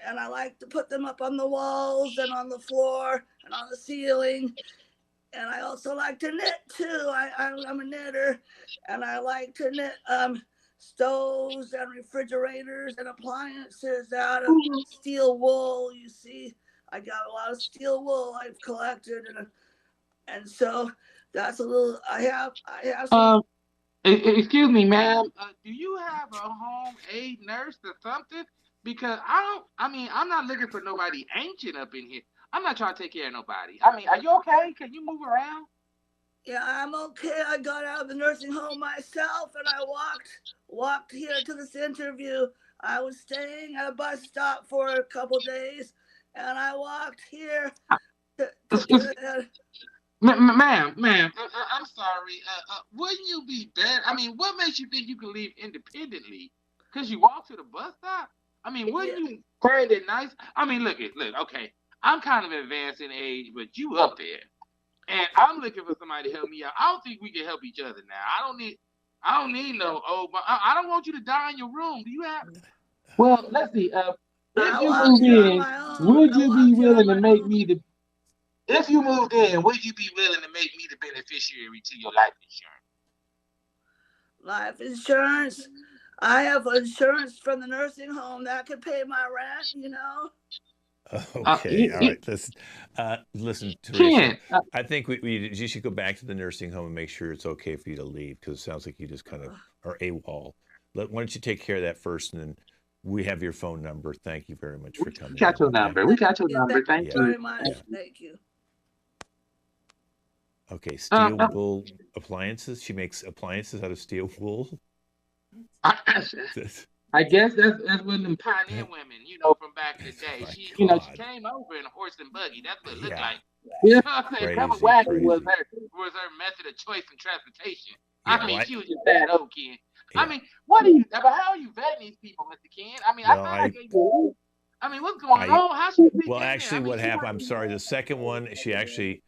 and I like to put them up on the walls and on the floor and on the ceiling. And I also like to knit too. I'm a knitter, and I like to knit stoves and refrigerators and appliances out of steel wool. You see, I got a lot of steel wool I've collected, and so that's a little. I have some. Excuse me, ma'am. Do you have a home aid nurse or something? Because I'm not looking for nobody ancient up in here. I'm not trying to take care of nobody. I mean, are you okay? Can you move around? Yeah, I'm okay. I got out of the nursing home myself, and I walked here to this interview. I was staying at a bus stop for a couple days, and I walked here. Ma'am, I'm sorry. Wouldn't you be better? I mean, what makes you think you can leave independently? Because you walked to the bus stop? I mean, wouldn't you find it nice? I mean, look, okay. I'm kind of advanced in age, but you up there. And I'm looking for somebody to help me out. I don't think we can help each other now. I don't need, I don't need no old. I don't want you to die in your room. Do you have? Well, let's see. If I you want moved you on in, my own. would I you be want you on willing to my make own. me the? If you moved in, would you be willing to make me the beneficiary to your life insurance? Life insurance. I have insurance from the nursing home that could pay my rent, you know. Okay, all right. Listen, Teresa. Ken, I think you should go back to the nursing home and make sure it's okay for you to leave because it sounds like you just kind of are AWOL. Why don't you take care of that first, and then we have your phone number. Thank you very much for coming. we got your number. We got your number. Thank you you. very much. Thank you. Okay, steel wool appliances. She makes appliances out of steel wool. I guess that's one of them pioneer women, from back in the day. She came over in a horse and buggy. That's what it looked like. You know what I'm saying? Covered wagon was her method of choice in transportation. I mean, she was just that old Ken. Yeah. I mean, how are you vetting these people, Mr. Ken? I mean, I mean, what's going on? How should we actually, what happened? I'm sorry. The second one, she actually,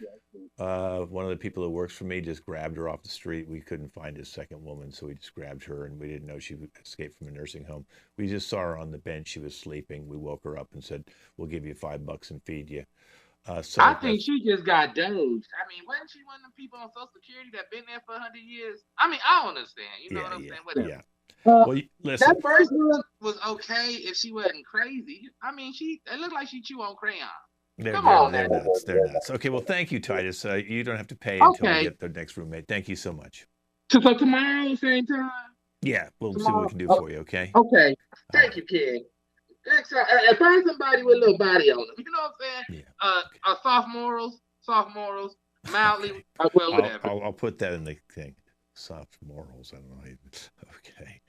one of the people that works for me just grabbed her off the street. We couldn't find his second woman, so we just grabbed her, and we didn't know she escaped from a nursing home. We just saw her on the bench. She was sleeping. We woke her up and said, "We'll give you $5 and feed you." So I think she just got dosed. I mean, wasn't she one of the people on Social Security that been there for 100 years? I mean, I don't understand. You know what I'm saying? Whatever. Yeah. Well, listen. That first one was okay if she wasn't crazy. I mean, it looked like she chew on crayon. Come on, they're nuts. They're nuts. Okay, well, thank you, Titus. You don't have to pay until we get the next roommate. Thank you so much. So tomorrow, same time? Yeah, we'll see what we can do for you, okay? Okay. Thank you, Ken. Next time, find somebody with a little body on them. You know what I'm saying? Yeah. Soft morals, mildly. Okay. Well, whatever. I'll put that in the thing. Soft morals. I don't know. Okay.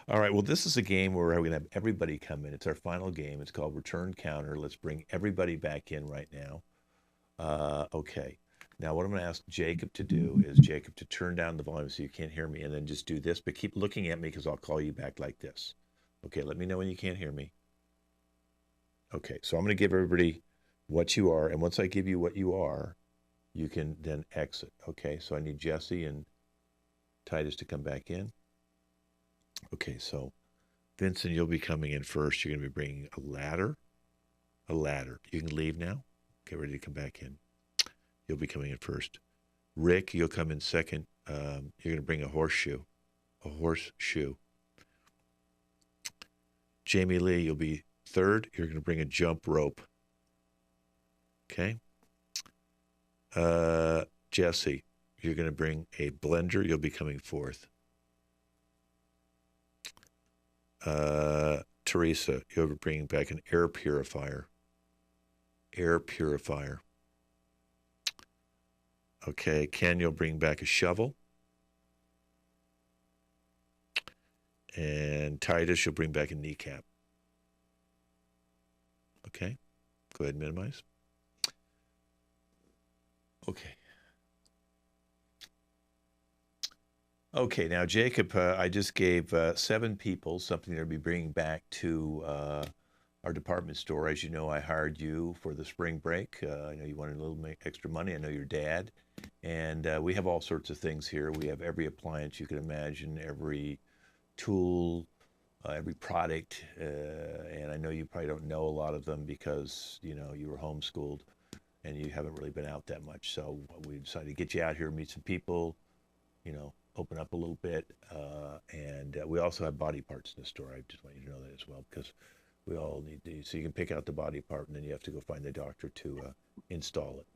All right. Well, this is a game where we're going to have everybody come in. It's our final game. It's called Return Counter. Let's bring everybody back in right now. Okay. Now, what I'm going to ask Jacob to do is Jacob to turn down the volume so you can't hear me, and then just do this. But keep looking at me because I'll call you back like this. Okay. Let me know when you can't hear me. Okay. So I'm going to give everybody what you are, and once I give you what you are, you can then exit. Okay. So I need Jesse and Titus to come back in. Okay, so Vincent, you'll be coming in first. You're going to be bringing a ladder. You can leave now. Get ready to come back in. You'll be coming in first. Rick, you'll come in second. You're going to bring a horseshoe. Jamie Lee, you'll be third. You're going to bring a jump rope. Okay. Jesse, you're going to bring a blender. You'll be coming fourth. Teresa, you'll be bringing back an air purifier. Okay, Ken, you'll bring back a shovel. And Titus, you'll bring back a kneecap. Okay, go ahead and minimize. Okay, now, Jacob, I just gave 7 people something to be bringing back to our department store. As you know, I hired you for the spring break. I know you wanted a little extra money. I know your dad. And we have all sorts of things here. We have every appliance you can imagine, every tool, every product. And I know you probably don't know a lot of them because, you were homeschooled and you haven't really been out that much. So we decided to get you out here, meet some people, open up a little bit, and we also have body parts in the store. I just want you to know that as well, because we all need to. So you can pick out the body part, and then you have to go find the doctor to install it.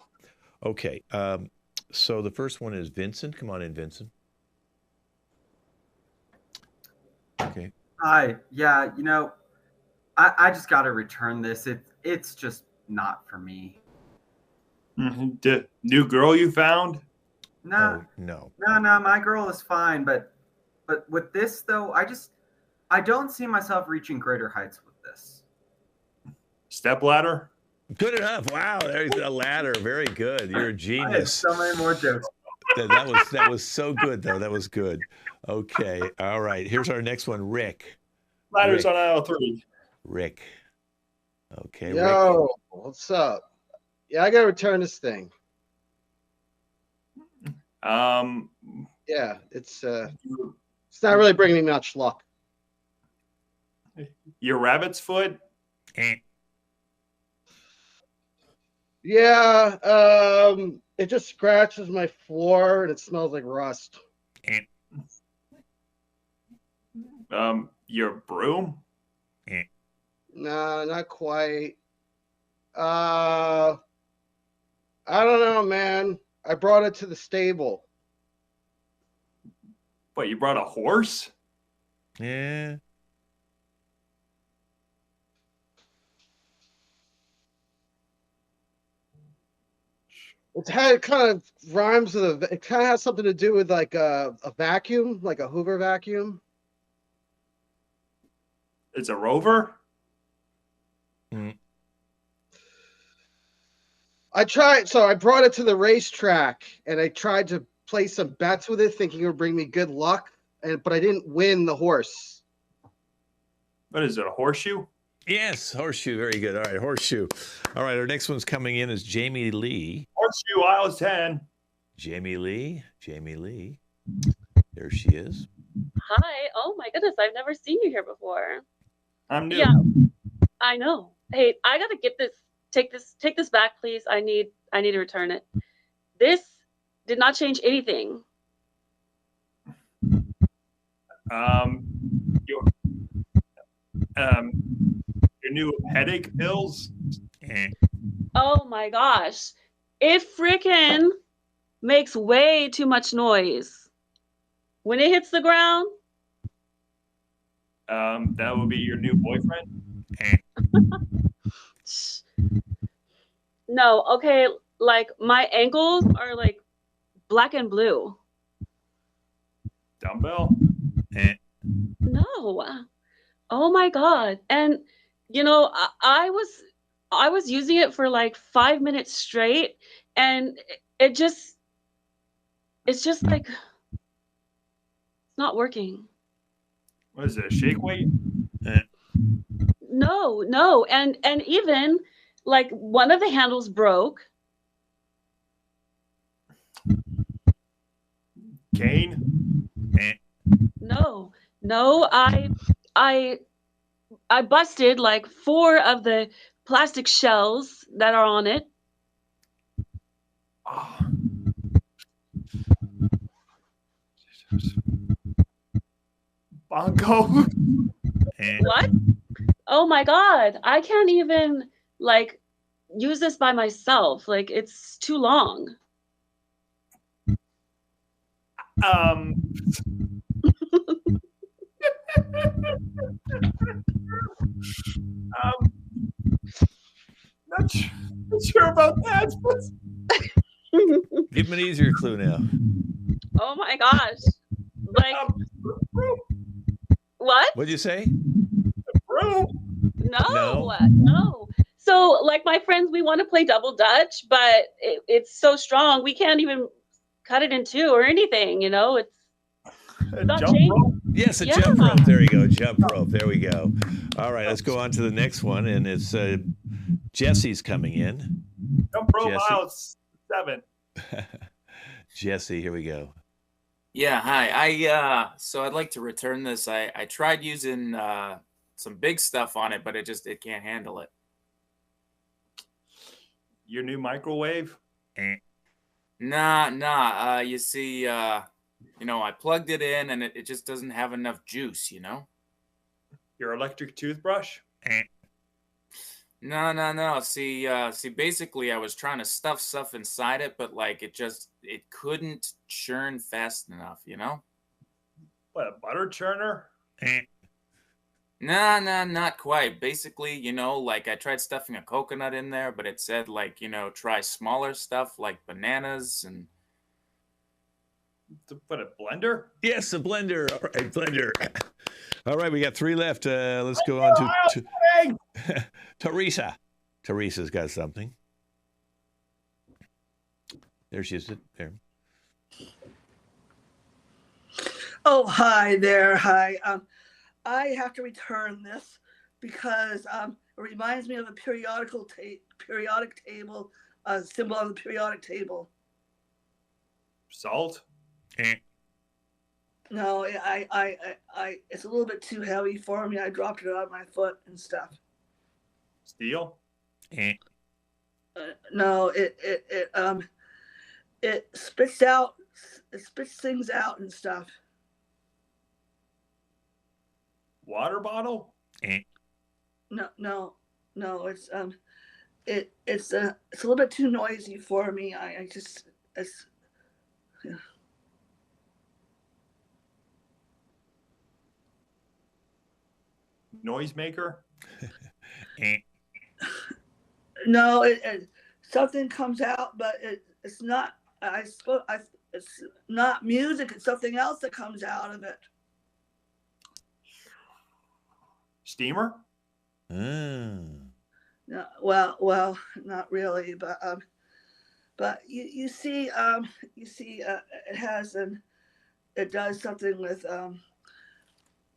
Okay, so the first one is Vincent. Come on in, Vincent. Okay. Hi. Yeah, I just got to return this. It's just not for me. The new girl you found? No. No, my girl is fine, but with this though, I don't see myself reaching greater heights with this. Step ladder? Good enough. Wow, there's a ladder. Very good. You're a genius. I had so many more jokes. That was so good though. That was good. Okay. All right. Here's our next one, Rick. Ladder's on aisle 3. Rick. Okay. Yo, Rick. What's up? Yeah, I gotta return this thing. Yeah, it's not really bringing me much luck. Your rabbit's foot? Yeah, it just scratches my floor and it smells like rust. Your broom? No, not quite. I don't know, man. I brought it to the stable. What, you brought a horse? Yeah. It kind of rhymes with it kind of has something to do with like a vacuum, like a Hoover vacuum. It's a rover? So I brought it to the racetrack and I tried to play some bets with it, thinking it would bring me good luck, but I didn't win the horse. What is it, a horseshoe? Yes, horseshoe. Very good. All right, horseshoe. All right, our next one's coming in is Jamie Lee. Horseshoe, aisle 10. Jamie Lee. There she is. Hi. Oh my goodness, I've never seen you here before. I'm new. Yeah, I know. Hey, I gotta get this. Take this back, please. I need to return it. This did not change anything. Your new headache pills? Oh my gosh. It freaking makes way too much noise. When it hits the ground. That would be your new boyfriend? No, okay, like my ankles are like black and blue. Dumbbell? No. Oh my God. And you know, I was using it for like 5 minutes straight and it's just like it's not working. What is it, a shake weight? No. And even like one of the handles broke. Cane? No, I busted like 4 of the plastic shells that are on it. Oh. Bongo? What? Oh my God, I can't even like use this by myself. Like it's too long. Not sure about that. Give him an easier clue now. Oh my gosh. Like what? What'd you say? No. So like my friends, we want to play double dutch, but it's so strong we can't even cut it in 2 or anything, you know. It's not jump rope? Yes, a jump rope. There you go. Jump rope. There we go. All right, let's go on to the next one, and it's Jesse's coming in. Jump rope aisle 7. Jesse, here we go. Yeah, hi. So I'd like to return this. I tried using some big stuff on it, but it can't handle it. Your new microwave? Nah. You see, I plugged it in and it just doesn't have enough juice, you know? Your electric toothbrush? No. See, basically I was trying to stuff stuff inside it, but like it couldn't churn fast enough, you know? What, a butter churner? Nah, not quite. Basically, like I tried stuffing a coconut in there, but it said like, try smaller stuff like bananas and... To put a blender? Yes, a blender. All right, blender. All right, we got 3 left. Let's go on to Teresa. Teresa's got something. There she is. There. Oh, hi there. Hi. I have to return this because it reminds me of a periodic table, symbol on the periodic table. Salt? No, it's a little bit too heavy for me. I dropped it on my foot and stuff. Steel? No, it spits out, it spits things out and stuff. Water bottle? No, it's it's a little bit too noisy for me. I just it's. Yeah. Noisemaker? No, something comes out, but it's not. It's not music. It's something else that comes out of it. Steamer? No, well, not really, but you see, it has it does something with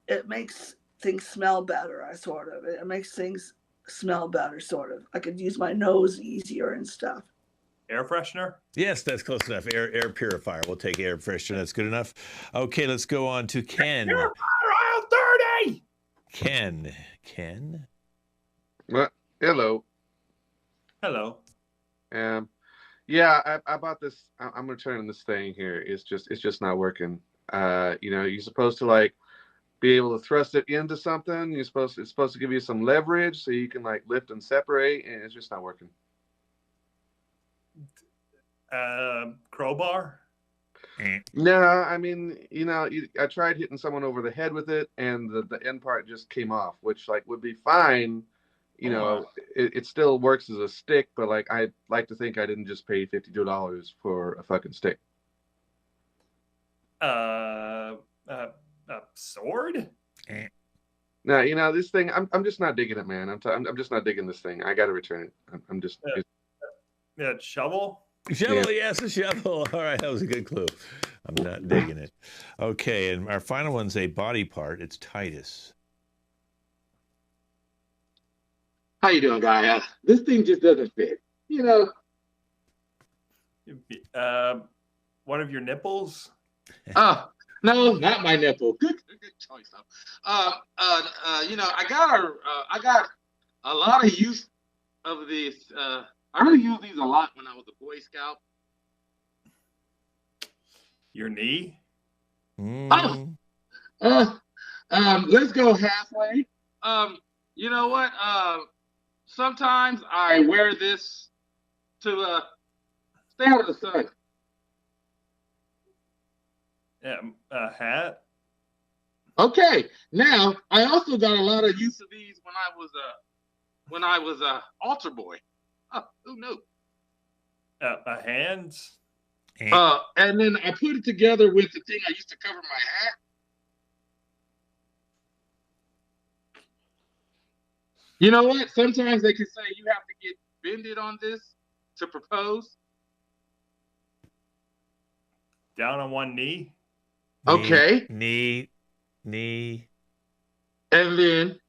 it makes things smell better. It makes things smell better, sort of. I could use my nose easier and stuff. Air freshener? Yes, that's close enough. Air purifier. We'll take air freshener. That's good enough. Okay, let's go on to Ken. Purifier aisle 30! Ken? Well, hello. Hello. Yeah, I bought this. I'm returning this thing here. It's just not working. You're supposed to like be able to thrust it into something. It's supposed to give you some leverage so you can like lift and separate, and it's just not working. Crowbar? No, I mean, I tried hitting someone over the head with it, and the end part just came off, which like would be fine. It still works as a stick, but like I like to think I didn't just pay $52 for a fucking stick. A sword? No, this thing, I'm just not digging it, man. I'm just not digging this thing. I got to return it. I'm just. Shovel? Shovel, yes, a shovel. All right, that was a good clue. I'm not digging it. Okay, and our final one's a body part. It's Titus. How you doing, guy? This thing just doesn't fit. One of your nipples? Oh, no, not my nipple. Good choice, though. I got a lot of use of this. I really used these a lot when I was a Boy Scout. Your knee? Let's go halfway. You know what? Sometimes I wear this to stay out of the sun. A hat? Okay. Now I also got a lot of use of these when I was a altar boy. Oh, who knew? A hand? And then I put it together with the thing I used to cover my hat. You know what? Sometimes they can say you have to get bended on this to propose. Down on one knee? Okay. Knee. And then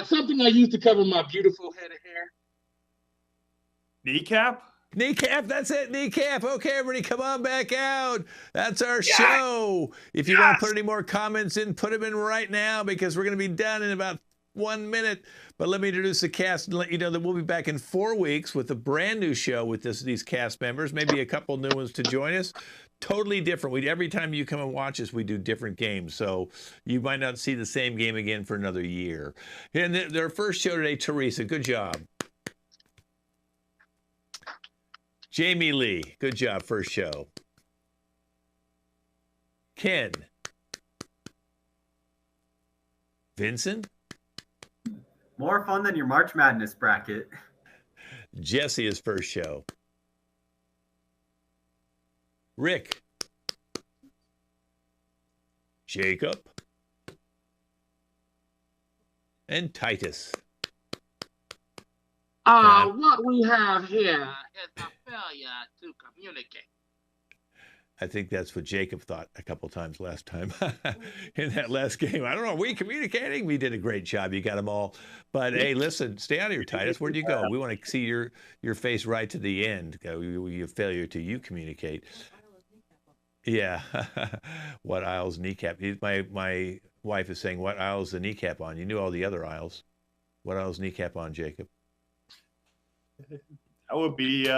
something I used to cover my beautiful head of hair. Kneecap? Kneecap, that's it, kneecap. Okay, everybody, come on back out. That's our show. If you want to put any more comments in, put them in right now because we're going to be done in about 1 minute. But let me introduce the cast and let you know that we'll be back in 4 weeks with a brand new show with these cast members, maybe a couple new ones to join us. Totally different. Every time you come and watch us, we do different games. So you might not see the same game again for another year. And their first show today, Teresa, good job. Jamie Lee, good job, first show. Ken. Vincent. More fun than your March Madness bracket. Jesse is first show. Rick. Jacob. And Titus. What we have here is a failure to communicate. I think that's what Jacob thought a couple times last time in that last game. I don't know. Are we communicating? We did a great job. You got them all. But hey, listen, stay out of here, Titus. Where'd you go? We want to see your face right to the end. You failure to communicate. Yeah. What aisle's kneecap? My wife is saying, what aisle's the kneecap on? You knew all the other aisles. What aisle's kneecap on, Jacob? That would be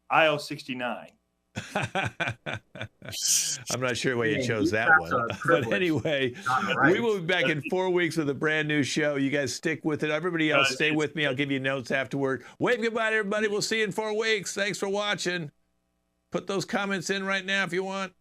aisle 69. I'm not sure why you chose that That's one. a But privilege. anyway, Not right. we will be back in 4 weeks with a brand new show. You guys stick with it. Everybody else, stay with me. I'll give you notes afterward. Wave goodbye to everybody. We'll see you in 4 weeks. Thanks for watching. Put those comments in right now if you want.